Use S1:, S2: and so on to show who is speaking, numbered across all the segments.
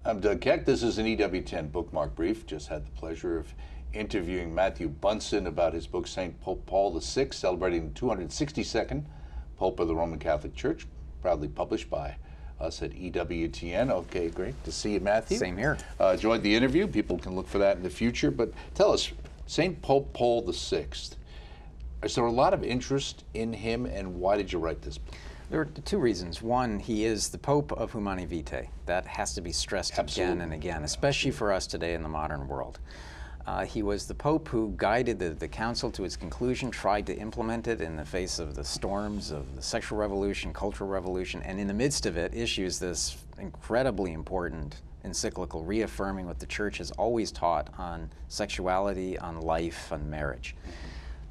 S1: I'm Doug Keck. This is an EWTN Bookmark Brief. Just had the pleasure of interviewing Matthew Bunson about his book, St. Pope Paul VI, celebrating the 262nd Pope of the Roman Catholic Church, proudly published by us at EWTN. Okay, great to see you, Matthew.
S2: Same here.
S1: Enjoyed the interview. People can look for that in the future. But tell us, St. Pope Paul VI, is there a lot of interest in him, and why did you write this book?
S2: There are two reasons. One, he is the Pope of Humanae Vitae. That has to be stressed again and again, especially for us today in the modern world. He was the Pope who guided the Council to its conclusion, tried to implement it in the face of the storms of the sexual revolution, cultural revolution, and in the midst of it issues this incredibly important encyclical reaffirming what the Church has always taught on sexuality, on life, on marriage.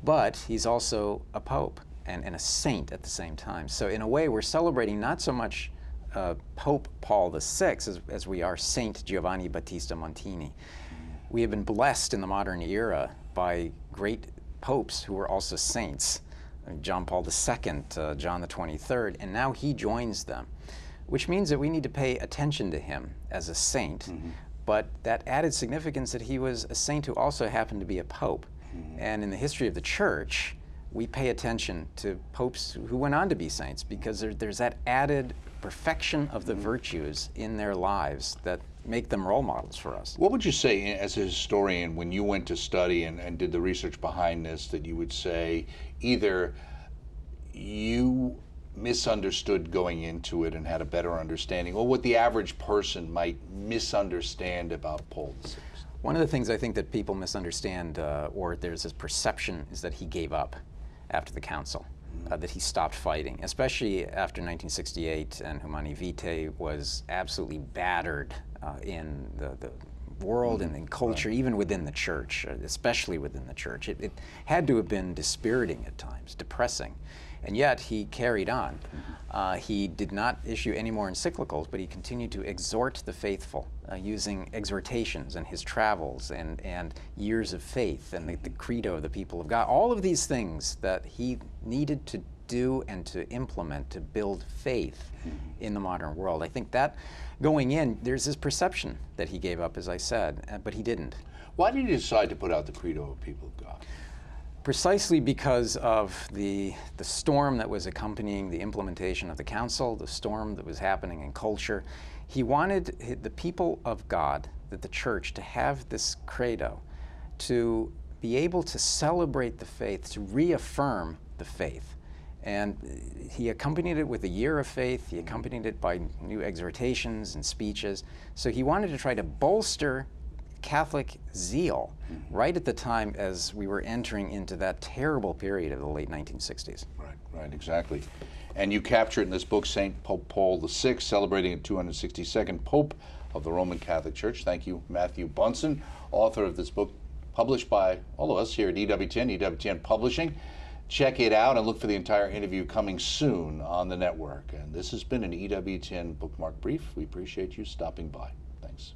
S2: But he's also a Pope and a saint at the same time. So in a way, we're celebrating not so much Pope Paul VI as we are Saint Giovanni Battista Montini. We have been blessed in the modern era by great popes who were also saints. John Paul II, John the 23rd, and now he joins them, which means that we need to pay attention to him as a saint, but that added significance that he was a saint who also happened to be a pope. And in the history of the Church, we pay attention to popes who went on to be saints because there's that added perfection of the virtues in their lives that make them role models for us.
S1: What would you say as a historian when you went to study and did the research behind this, that you would say either you misunderstood going into it and had a better understanding, or what the average person might misunderstand about Paul VI?
S2: One of the things I think that people misunderstand, or there's this perception, is that he gave up after the council, that he stopped fighting, especially after 1968, and Humanae Vitae was absolutely battered in the world and in culture, even within the Church, especially within the Church. It had to have been dispiriting at times, depressing, and yet he carried on. He did not issue any more encyclicals, but he continued to exhort the faithful using exhortations and his travels and years of faith and the credo of the people of God. All of these things that he needed to do and to implement to build faith in the modern world. I think that going in, there's this perception that he gave up, as I said, but he didn't.
S1: Why did he decide to put out the credo of people of God?
S2: Precisely because of the storm that was accompanying the implementation of the council, the storm that was happening in culture. He wanted the people of God, the Church, to have this credo, to be able to celebrate the faith, to reaffirm the faith. And he accompanied it with a year of faith. He accompanied it by new exhortations and speeches. So he wanted to try to bolster Catholic zeal right at the time as we were entering into that terrible period of the late 1960s.
S1: Right, exactly. And you capture it in this book, St. Pope Paul VI, celebrating the 262nd Pope of the Roman Catholic Church. Thank you, Matthew Bunson, author of this book, published by all of us here at EWTN, EWTN Publishing. Check it out and look for the entire interview coming soon on the network. And this has been an EWTN Bookmark Brief. We appreciate you stopping by. Thanks.